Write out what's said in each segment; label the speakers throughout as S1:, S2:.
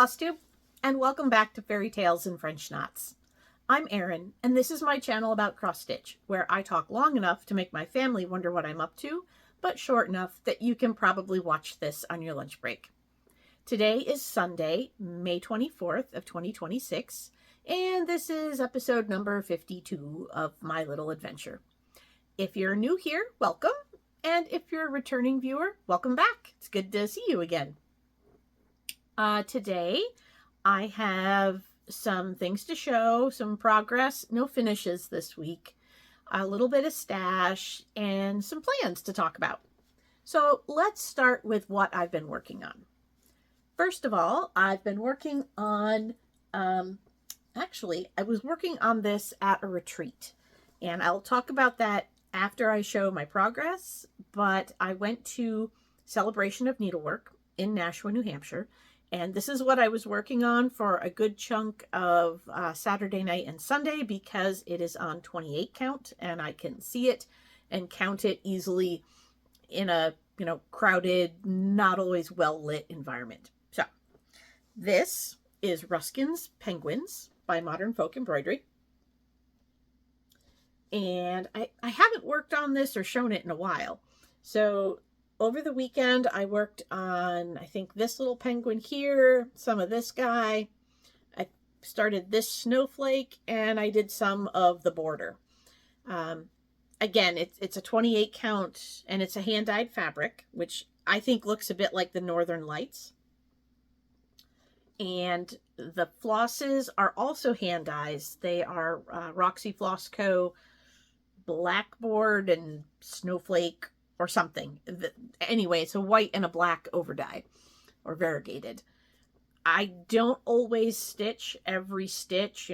S1: FlossTube, and welcome back to Fairy Tales and French Knots. I'm Erin, and this is my channel about cross-stitch, where I talk long enough to make my family wonder what I'm up to, but short enough that you can probably watch this on your lunch break. Today is Sunday, May 24th of 2026, and this is episode number 52 of my little adventure. If you're new here, welcome, and if you're a returning viewer, welcome back. It's good to see you again. Today I have some things to show, some progress, no finishes this week, a little bit of stash, and some plans to talk about. So let's start with what I've been working on. First of all, I've been working on, actually, I was working on this at a retreat, and I'll talk about that after I show my progress, but I went to Celebration of Needlework in Nashua, New Hampshire, and this is what I was working on for a good chunk of Saturday night and Sunday because it is on 28 count and I can see it and count it easily in a, crowded, not always well lit environment. So this is Ruskin's Penguins by Modern Folk Embroidery. And I haven't worked on this or shown it in a while. So over the weekend, I worked on, I think, this little penguin here, some of this guy. I started this snowflake, and I did some of the border. Again, it's a 28 count, and it's a hand-dyed fabric, which I think looks a bit like the Northern Lights. And the flosses are also hand-dyes. They are Roxy Floss Co. Blackboard and Snowflake or something. Anyway, it's a white and a black overdye or variegated. I don't always stitch every stitch,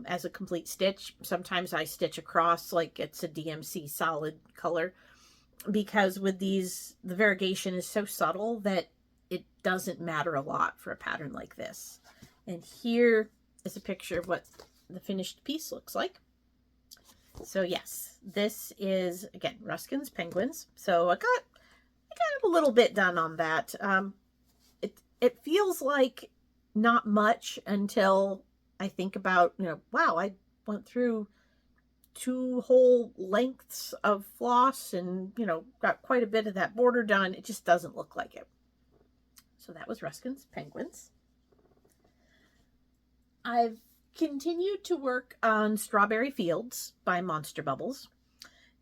S1: as a complete stitch. Sometimes I stitch across like it's a DMC solid color because with these, the variegation is so subtle that it doesn't matter a lot for a pattern like this. And here is a picture of what the finished piece looks like. So yes, this is, again, Ruskin's Penguins. So I got a little bit done on that. It feels like not much until I think about, wow, I went through 2 whole lengths of floss and, got quite a bit of that border done. It just doesn't look like it. So that was Ruskin's Penguins. I've continued to work on Strawberry Fields by Monster Bubbles,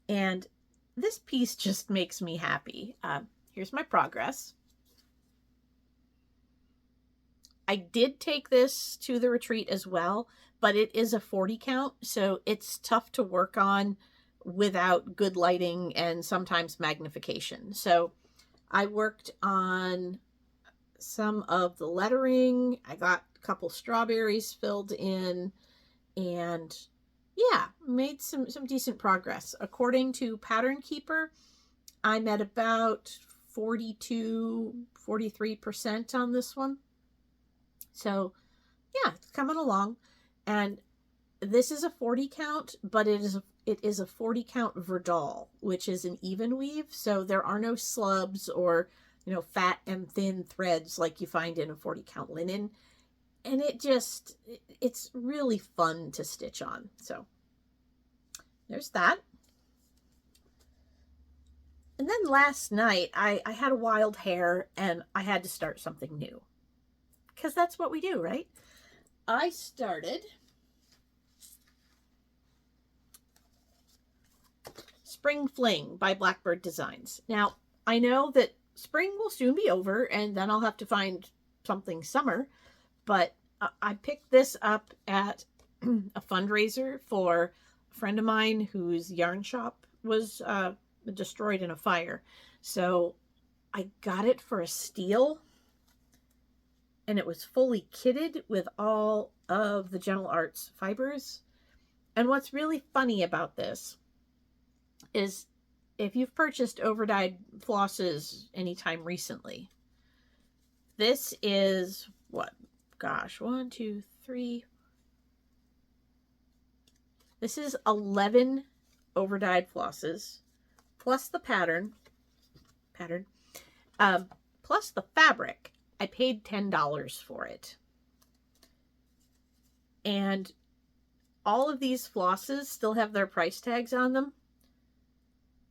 S1: and this piece just makes me happy. Here's my progress. I did take this to the retreat as well, but it is a 40 count, so it's tough to work on without good lighting and sometimes magnification. So I worked on some of the lettering. I got a couple strawberries filled in, and yeah, made some decent progress. According to Pattern Keeper, I'm at about 43% on this one. So yeah, it's coming along. And this is a 40 count, but it is a 40 count Verdal, which is an even weave. So there are no slubs or fat and thin threads like you find in a 40 count linen. And it's really fun to stitch on. So there's that. And then last night, I had a wild hair and I had to start something new. Because that's what we do, right? I started Spring Fling by Blackbird Designs. Now, I know that spring will soon be over and then I'll have to find something summer, but I picked this up at a fundraiser for a friend of mine whose yarn shop was destroyed in a fire. So I got it for a steal, and it was fully kitted with all of the Gentle Arts fibers. And what's really funny about this is if you've purchased overdyed flosses anytime recently, this is what? Gosh, 1, 2, 3. This is 11 overdyed flosses, plus the pattern, plus the fabric. I paid $10 for it. And all of these flosses still have their price tags on them.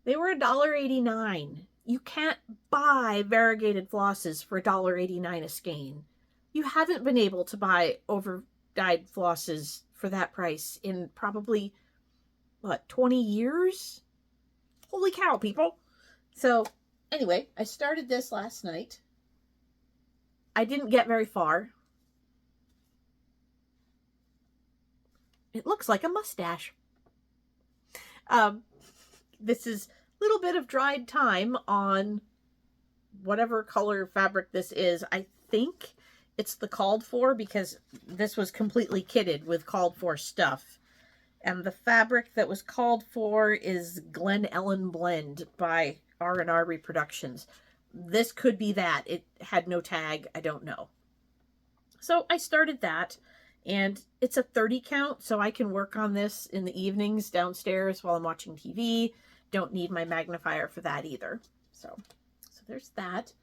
S1: They were $1.89. You can't buy variegated flosses for $1.89 a skein. You haven't been able to buy over-dyed flosses for that price in probably, 20 years? Holy cow, people. So, anyway, I started this last night. I didn't get very far. It looks like a mustache. This is a little bit of dried time on whatever color fabric this is. I think it's the called for, because this was completely kitted with called for stuff. And the fabric that was called for is Glen Ellen Blend by R&R Reproductions. This could be that. It had no tag. I don't know. So I started that, and it's a 30 count, so I can work on this in the evenings downstairs while I'm watching TV. Don't need my magnifier for that either. So there's that.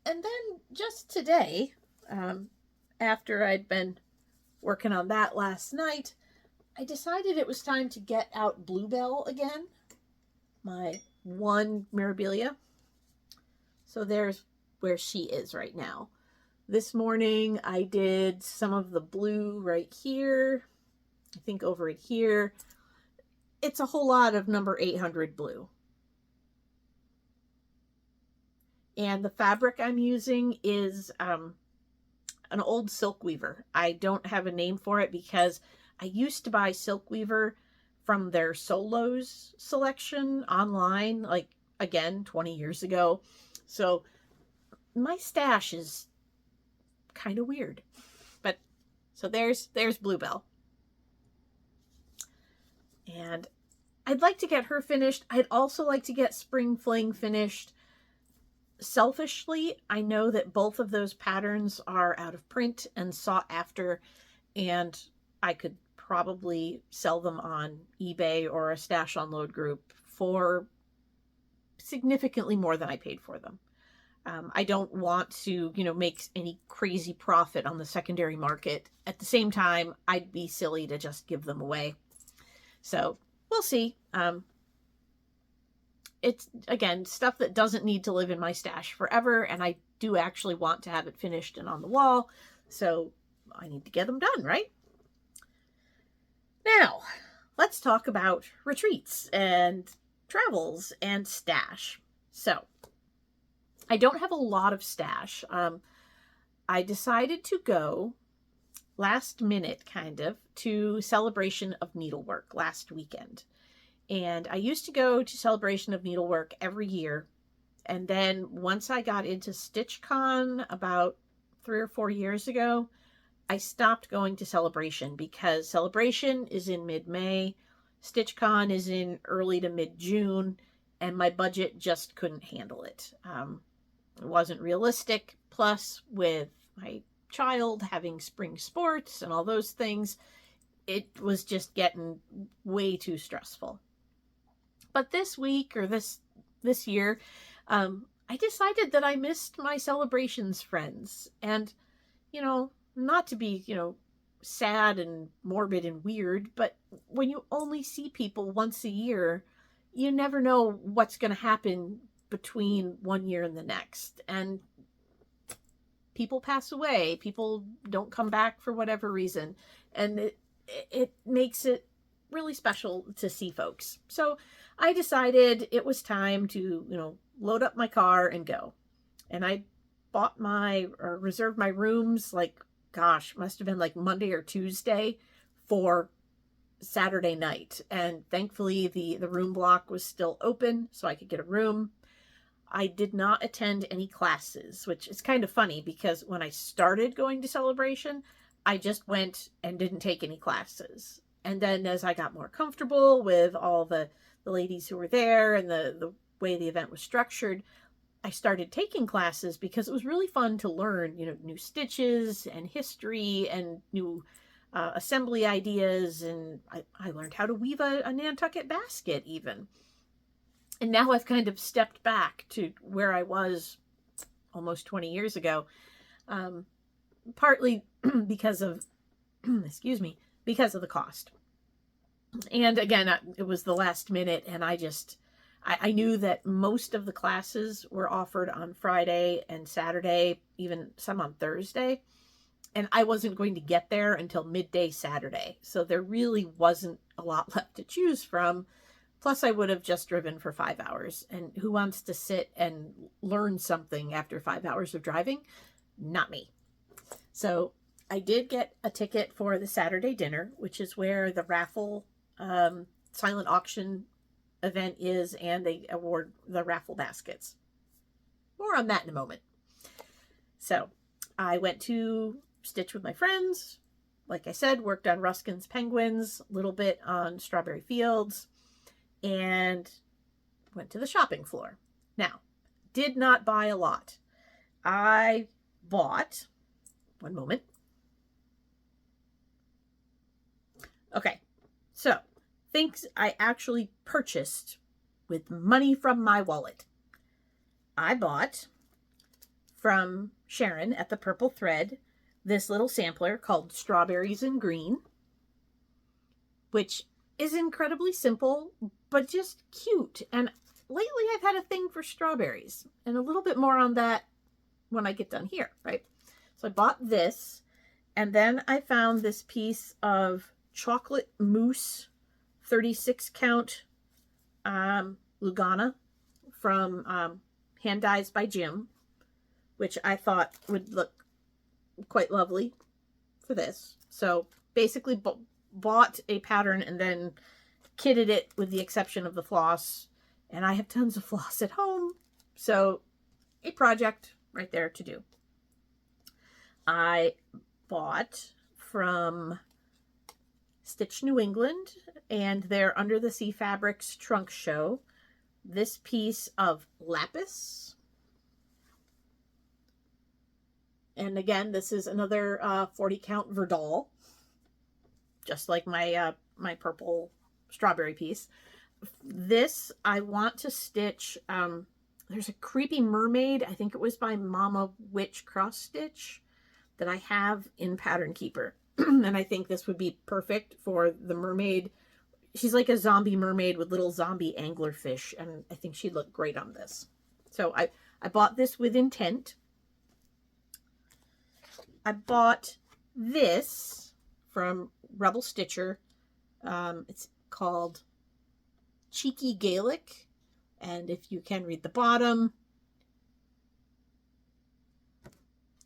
S1: And then just today, after I'd been working on that last night, I decided it was time to get out Bluebell again, my one Mirabilia. So there's where she is right now. This morning I did some of the blue right here, I think over it here. It's a whole lot of number 800 blue. And the fabric I'm using is an old Silk Weaver. I don't have a name for it because I used to buy Silk Weaver from their Solos selection online, like, again, 20 years ago. So my stash is kind of weird. But so there's Bluebell. And I'd like to get her finished. I'd also like to get Spring Fling finished. Selfishly, I know that both of those patterns are out of print and sought after, and I could probably sell them on eBay or a stash unload group for significantly more than I paid for them. I don't want to, make any crazy profit on the secondary market. At the same time, I'd be silly to just give them away. So we'll see. It's, again, stuff that doesn't need to live in my stash forever, and I do actually want to have it finished and on the wall, so I need to get them done, right? Now, let's talk about retreats and travels and stash. So, I don't have a lot of stash. I decided to go last minute, kind of, to Celebration of Needlework last weekend. And I used to go to Celebration of Needlework every year. And then once I got into StitchCon about 3 or 4 years ago, I stopped going to Celebration because Celebration is in mid-May, StitchCon is in early to mid-June, and my budget just couldn't handle it. It wasn't realistic. Plus, with my child having spring sports and all those things, it was just getting way too stressful. But this week, or this year, I decided that I missed my Celebrations friends. And, not to be, sad and morbid and weird, but when you only see people once a year, you never know what's going to happen between one year and the next. And people pass away. People don't come back for whatever reason. And it makes it really special to see folks. So I decided it was time to, load up my car and go. And I reserved my rooms, must have been like Monday or Tuesday for Saturday night. And thankfully the room block was still open so I could get a room. I did not attend any classes, which is kind of funny because when I started going to Celebration, I just went and didn't take any classes. And then as I got more comfortable with all the ladies who were there and the way the event was structured, I started taking classes because it was really fun to learn, new stitches and history and new assembly ideas. And I learned how to weave a Nantucket basket even. And now I've kind of stepped back to where I was almost 20 years ago. Partly because of, excuse me, because of the cost. And again, it was the last minute, and I knew that most of the classes were offered on Friday and Saturday, even some on Thursday. And I wasn't going to get there until midday Saturday. So there really wasn't a lot left to choose from. Plus, I would have just driven for 5 hours. And who wants to sit and learn something after 5 hours of driving? Not me. So I did get a ticket for the Saturday dinner, which is where the raffle silent auction event is, and they award the raffle baskets. More on that in a moment. So I went to stitch with my friends. Like I said, worked on Ruskin's Penguins, a little bit on Strawberry Fields, and went to the shopping floor. Now, did not buy a lot. I bought, one moment. Okay, so things I actually purchased with money from my wallet. I bought from Sharon at the Purple Thread this little sampler called Strawberries in Green, which is incredibly simple, but just cute. And lately I've had a thing for strawberries, and a little bit more on that when I get done here, right? So I bought this, and then I found this piece of chocolate mousse 36 count Lugana from Hand Dyes by Jim, which I thought would look quite lovely for this. So basically bought a pattern and then kitted it with the exception of the floss. And I have tons of floss at home. So a project right there to do. I bought from Stitch New England and their Under the Sea Fabrics trunk show this piece of lapis. And again, this is another 40 count Verdal, just like my my purple strawberry piece. This I want to stitch. There's a creepy mermaid. I think it was by Mama Witch Cross Stitch that I have in Pattern Keeper. And I think this would be perfect for the mermaid. She's like a zombie mermaid with little zombie anglerfish, and I think she'd look great on this. So I bought this with intent. I bought this from Rebel Stitcher. It's called Cheeky Gaelic. And if you can read the bottom,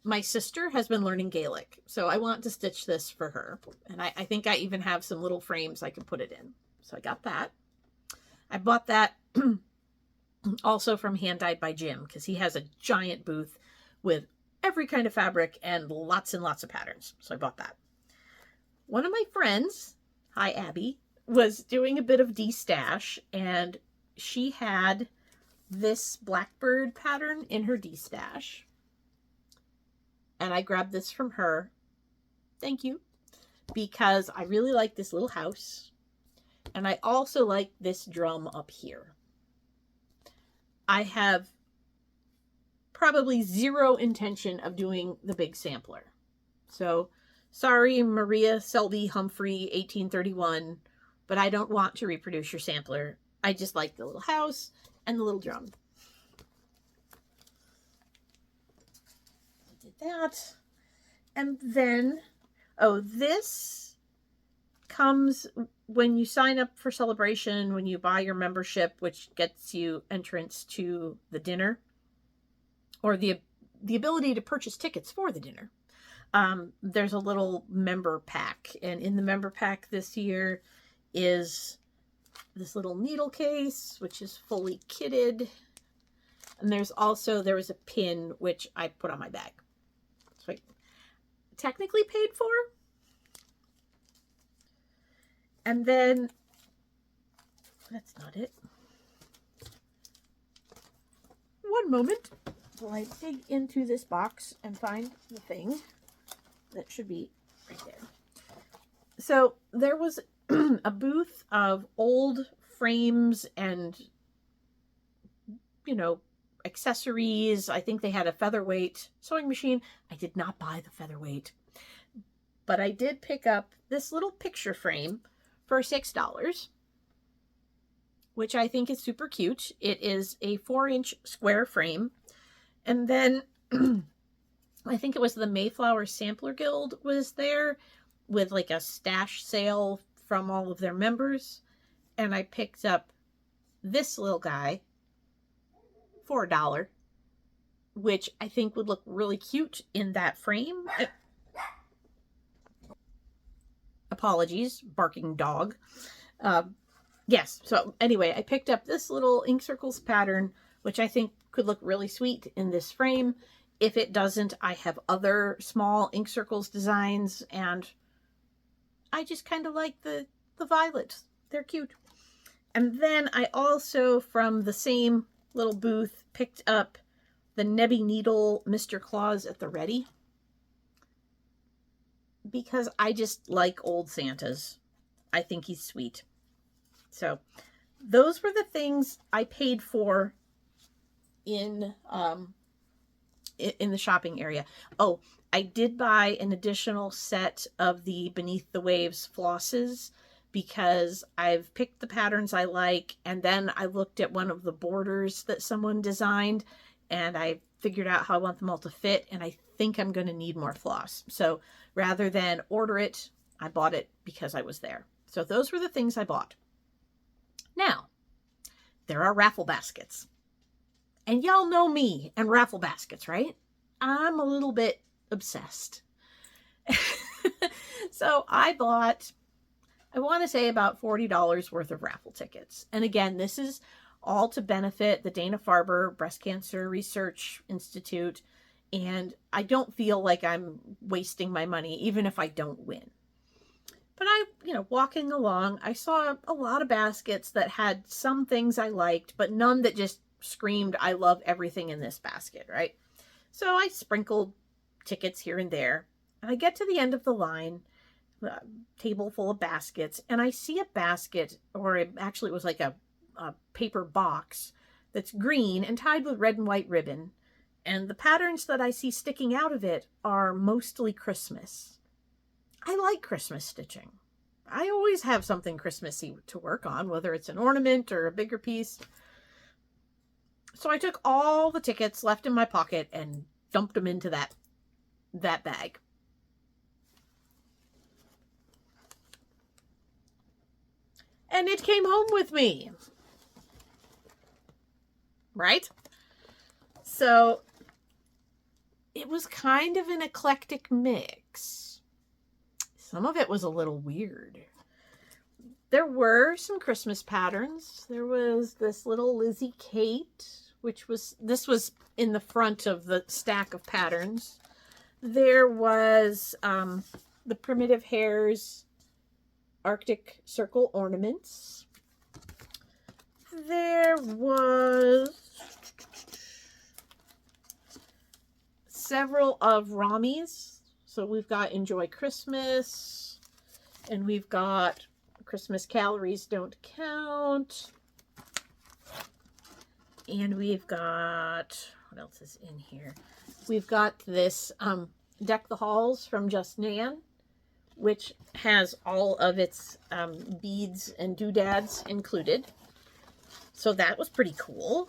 S1: my sister has been learning Gaelic. So I want to stitch this for her. And I think I even have some little frames I can put it in. So I got that. I bought that also from Hand Dyed by Jim, because he has a giant booth with every kind of fabric and lots of patterns. So I bought that. One of my friends, hi Abby, was doing a bit of de-stash, and she had this blackbird pattern in her de-stash. And I grabbed this from her. Thank you. Because I really like this little house. And I also like this drum up here. I have probably zero intention of doing the big sampler. So, sorry, Maria Selby Humphrey, 1831, but I don't want to reproduce your sampler. I just like the little house and the little drum. I did that. And then, oh, this comes when you sign up for Celebration, when you buy your membership, which gets you entrance to the dinner, or the ability to purchase tickets for the dinner. There's a little member pack, and in the member pack this year is this little needle case, which is fully kitted, and there was a pin which I put on my bag, so I technically paid for. And then that's not it. One moment while I dig into this box and find the thing that should be right there. So there was a booth of old frames and, accessories. I think they had a featherweight sewing machine. I did not buy the featherweight, but I did pick up this little picture frame for $6, which I think is super cute. It is a 4-inch square frame. And then I think it was the Mayflower Sampler Guild was there with like a stash sale from all of their members. And I picked up this little guy for $1, which I think would look really cute in that frame. Apologies, barking dog. Yes, so anyway, I picked up this little ink circles pattern, which I think could look really sweet in this frame. If it doesn't, I have other small ink circles designs, and I just kind of like the violets. They're cute. And then I also, from the same little booth, picked up the Nebby Needle Mr. Claus at the Ready, because I just like old Santas. I think he's sweet. So those were the things I paid for in the shopping area. Oh, I did buy an additional set of the Beneath the Waves flosses because I've picked the patterns I like, and then I looked at one of the borders that someone designed, and I figured out how I want them all to fit, and I think I'm going to need more floss. So rather than order it, I bought it because I was there. So those were the things I bought. Now, there are raffle baskets. And y'all know me and raffle baskets, right? I'm a little bit obsessed. So I bought, I want to say about $40 worth of raffle tickets. And again, this is all to benefit the Dana-Farber Breast Cancer Research Institute. And I don't feel like I'm wasting my money, even if I don't win. But walking along, I saw a lot of baskets that had some things I liked, but none that just screamed, I love everything in this basket, right? So I sprinkled tickets here and there, and I get to the end of the line, table full of baskets, and I see a basket, or it was like a paper box that's green and tied with red and white ribbon, and the patterns that I see sticking out of it are mostly Christmas. I like Christmas stitching. I always have something Christmassy to work on, whether it's an ornament or a bigger piece. So I took all the tickets left in my pocket and dumped them into that bag. And it came home with me. Right? So it was kind of an eclectic mix. Some of it was a little weird. There were some Christmas patterns. There was this little Lizzie Kate, this was in the front of the stack of patterns. There was the Primitive Hares Arctic Circle ornaments. There was several of Rami's. So we've got Enjoy Christmas, and we've got Christmas Calories Don't Count. And we've got, what else is in here? We've got this Deck the Halls from Just Nan, which has all of its beads and doodads included. So that was pretty cool.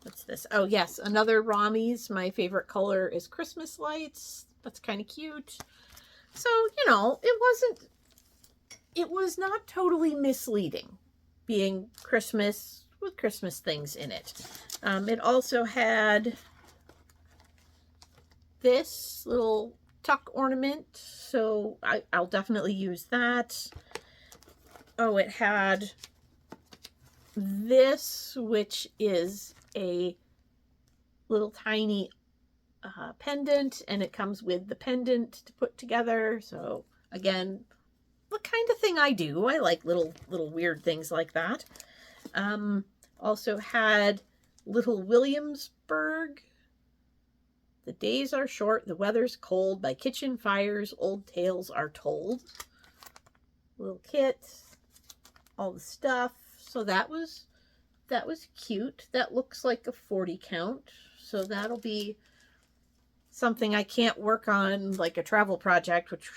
S1: What's this? Oh, yes, another Rami's. My favorite color is Christmas Lights. That's kind of cute. So, it was not totally misleading being Christmas with Christmas things in it. It also had this little tuck ornament, so I'll definitely use that. Oh, it had this, which is a little tiny pendant, and it comes with the pendant to put together. So again, the kind of thing I do. I like little weird things like that. Also had Little Williamsburg. The days are short, the weather's cold. By kitchen fires, old tales are told. Little kit, all the stuff. So that was cute. That looks like a 40 count. So that'll be something I can't work on, like a travel project, which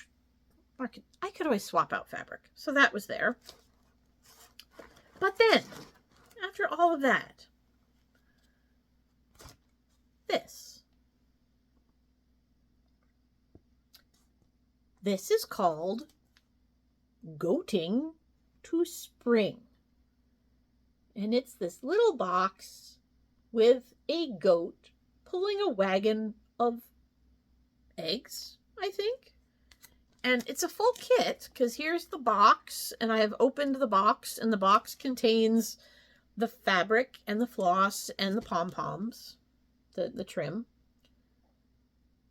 S1: I could always swap out fabric. So that was there. But then, after all of that, this is called Goating to Spring. And it's this little box with a goat pulling a wagon of eggs, I think. And it's a full kit, because here's the box, and I have opened the box, and the box contains the fabric and the floss and the pom-poms, the trim.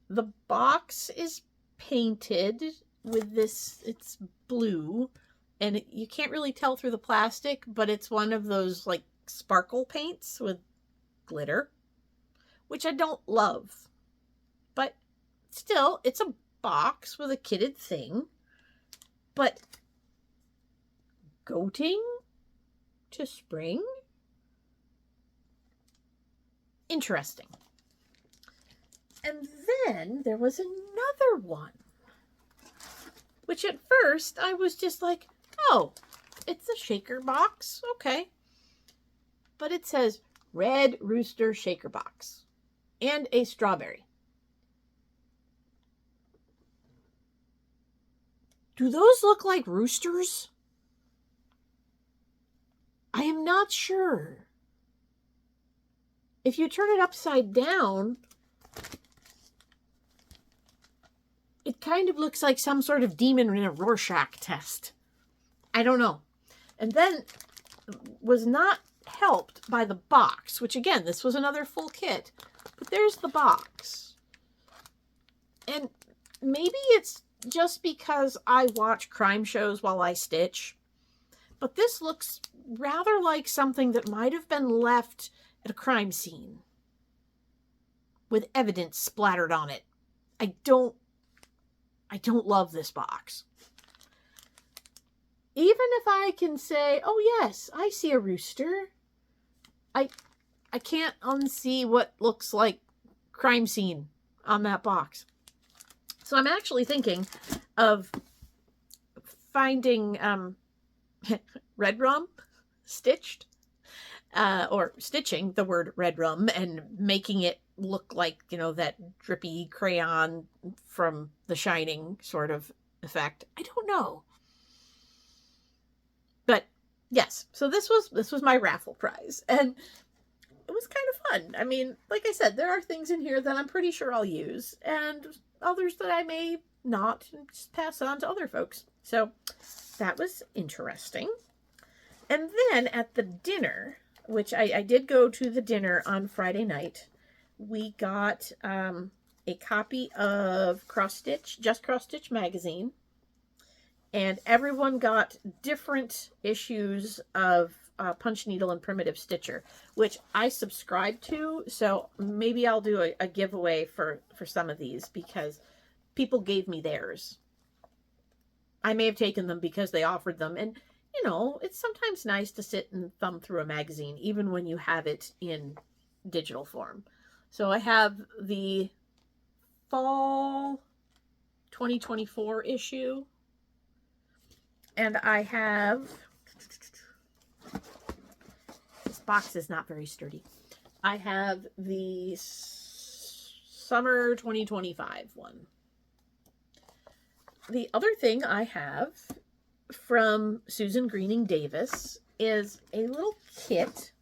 S1: The box is painted with this, it's blue, and you can't really tell through the plastic, but it's one of those like sparkle paints with glitter, which I don't love. But still, it's a box with a kitted thing. But goating to spring? Interesting. And then there was another one, which at first I was just like, oh, it's a shaker box. Okay. But it says Red Rooster Shaker Box and a strawberry. Do those look like roosters? I am not sure. If you turn it upside down, it kind of looks like some sort of demon in a Rorschach test. I don't know. And then was not helped by the box, which again, this was another full kit. But there's the box. And maybe it's just because I watch crime shows while I stitch, but this looks rather like something that might have been left at a crime scene with evidence splattered on it. I don't love this box. Even if I can say, oh yes, I see a rooster, I can't unsee what looks like crime scene on that box. So I'm actually thinking of finding red rum stitched, or stitching the word red rum and making it look like, you know, that drippy crayon from The Shining sort of effect. I don't know. But yes, so this was my raffle prize, and it was kind of fun. I mean, like I said, there are things in here that I'm pretty sure I'll use, and others that I may not, and just pass on to other folks. So that was interesting. And then at the dinner, which I did go to the dinner on Friday night, we got a copy of Cross Stitch, Just Cross Stitch magazine, and everyone got different issues of Punch Needle and Primitive Stitcher, which I subscribe to, so maybe I'll do a giveaway for some of these, because people gave me theirs. I may have taken them because they offered them, and you know, it's sometimes nice to sit and thumb through a magazine, even when you have it in digital form. So I have the fall 2024 issue, and I have, this box is not very sturdy, I have the summer 2025 one. The other thing I have from Susan Greening Davis is a little kit.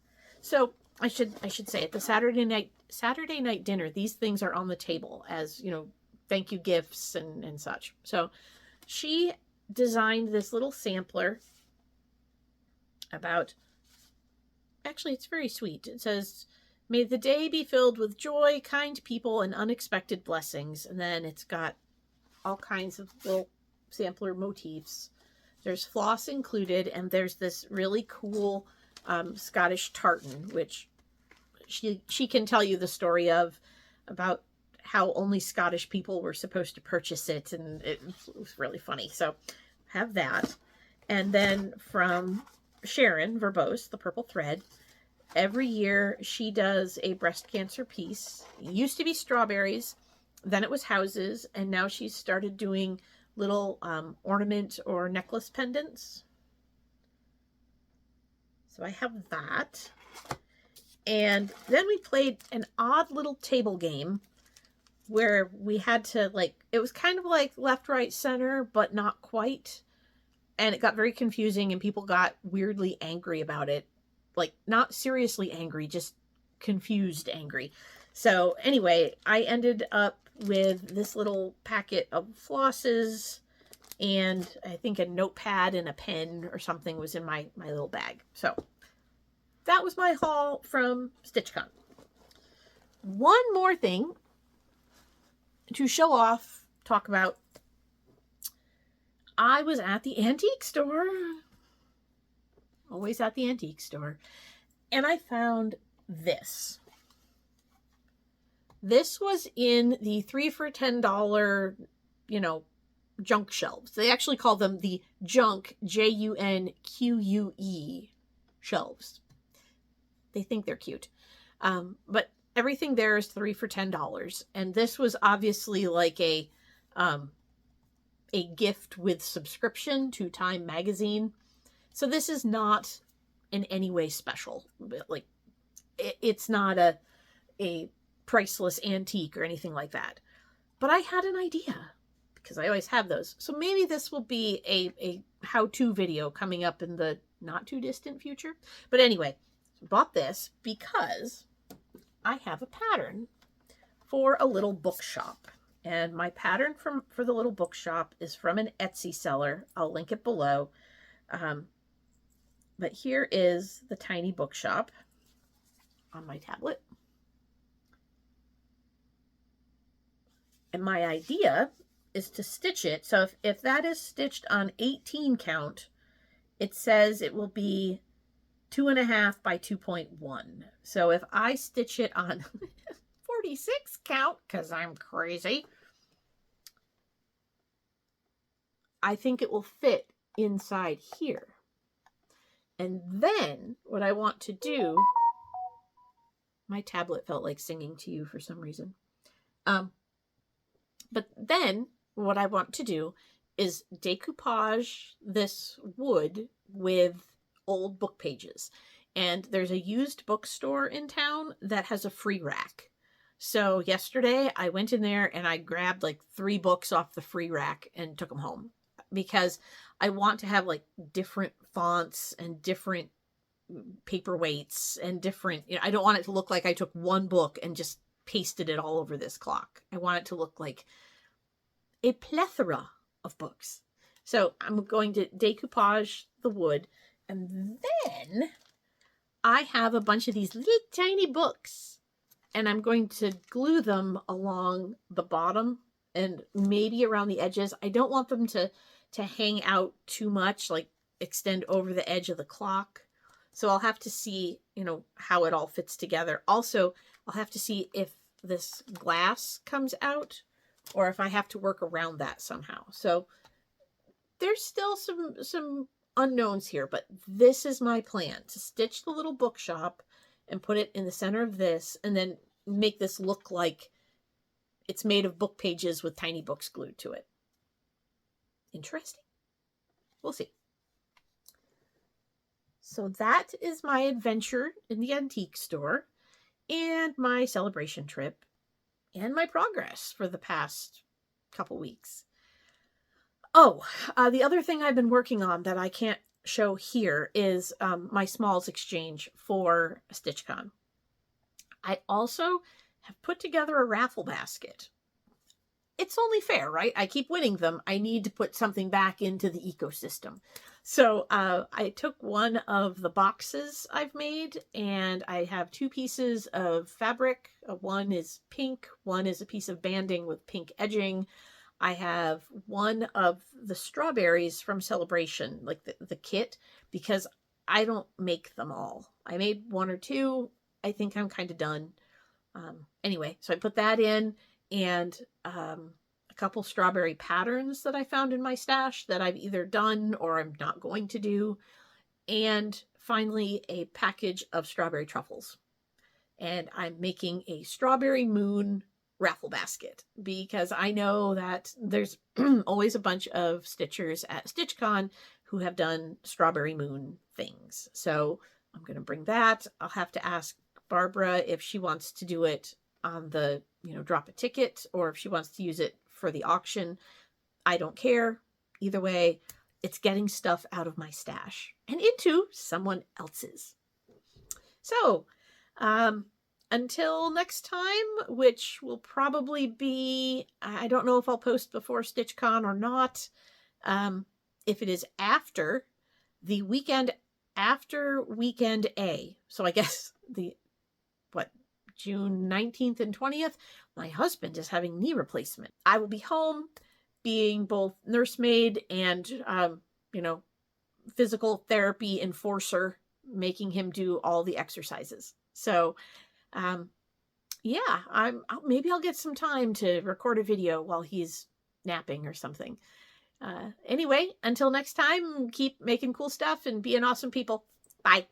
S1: So I should say, at the Saturday night dinner, these things are on the table as, you know, thank you gifts and such. So she designed this little sampler about, actually it's very sweet. It says, "May the day be filled with joy, kind people, and unexpected blessings." And then it's got all kinds of little sampler motifs. There's floss included, and there's this really cool Scottish tartan, which she can tell you the story of, about how only Scottish people were supposed to purchase it, and it was really funny. So have that. And then from Sharon Verbose, the purple thread, every year she does a breast cancer piece. It used to be strawberries, then it was houses, and now she's started doing little ornament or necklace pendants. So I have that. And then we played an odd little table game where we had to, like, it was kind of like left, right, center, but not quite. And it got very confusing and people got weirdly angry about it. Like, not seriously angry, just confused angry. So anyway, I ended up with this little packet of flosses, and I think a notepad and a pen or something was in my little bag. So that was my haul from StitchCon. One more thing to show off, talk about. I was at the antique store. Always at the antique store. And I found this. This was in the 3 for $10, junk shelves. They actually call them the junk, Junque shelves. They think they're cute. But everything there is 3 for $10. And this was obviously like a gift with subscription to Time magazine. So this is not in any way special. Like, it's not a priceless antique or anything like that. But I had an idea, because I always have those. So maybe this will be a how-to video coming up in the not too distant future. But anyway, bought this because I have a pattern for a little bookshop. And my pattern for the little bookshop is from an Etsy seller. I'll link it below. But here is the tiny bookshop on my tablet. And my idea is to stitch it. So if that is stitched on 18 count, it says it will be 2.5 by 2.1. So if I stitch it on 46 count, because I'm crazy, I think it will fit inside here. And then what I want to do, my tablet felt like singing to you for some reason. But then what I want to do is decoupage this wood with old book pages. And there's a used bookstore in town that has a free rack. So yesterday I went in there and I grabbed like 3 books off the free rack and took them home, because I want to have like different fonts and different paperweights and different, I don't want it to look like I took one book and just pasted it all over this clock. I want it to look like a plethora of books. So I'm going to decoupage the wood, and then I have a bunch of these little tiny books, and I'm going to glue them along the bottom and maybe around the edges. I don't want them to hang out too much, like extend over the edge of the clock. So I'll have to see, how it all fits together. Also, I'll have to see if this glass comes out or if I have to work around that somehow. So there's still some unknowns here, but this is my plan: to stitch the little bookshop and put it in the center of this, and then make this look like it's made of book pages with tiny books glued to it. Interesting? We'll see. So that is my adventure in the antique store, and my celebration trip, and my progress for the past couple weeks. Oh, the other thing I've been working on that I can't show here is my smalls exchange for StitchCon. I also have put together a raffle basket. It's only fair, right? I keep winning them. I need to put something back into the ecosystem. So I took one of the boxes I've made, and I have 2 pieces of fabric. One is pink, one is a piece of banding with pink edging. I have one of the strawberries from Celebration, like the kit, because I don't make them all. I made 1 or 2. I think I'm kind of done. Anyway, so I put that in, and a couple strawberry patterns that I found in my stash that I've either done or I'm not going to do. and finally a package of strawberry truffles. And I'm making a strawberry moon raffle basket because I know that there's always a bunch of stitchers at StitchCon who have done strawberry moon things. So I'm going to bring that. I'll have to ask Barbara if she wants to do it on the, drop a ticket, or if she wants to use it for the auction. I don't care. Either way, it's getting stuff out of my stash and into someone else's. So, until next time, which will probably be, I don't know if I'll post before StitchCon or not. If it is after the weekend after weekend A, so I guess June 19th and 20th, my husband is having knee replacement. I will be home being both nursemaid and, physical therapy enforcer, making him do all the exercises. So, maybe I'll get some time to record a video while he's napping or something. Anyway, until next time, keep making cool stuff and being awesome people. Bye.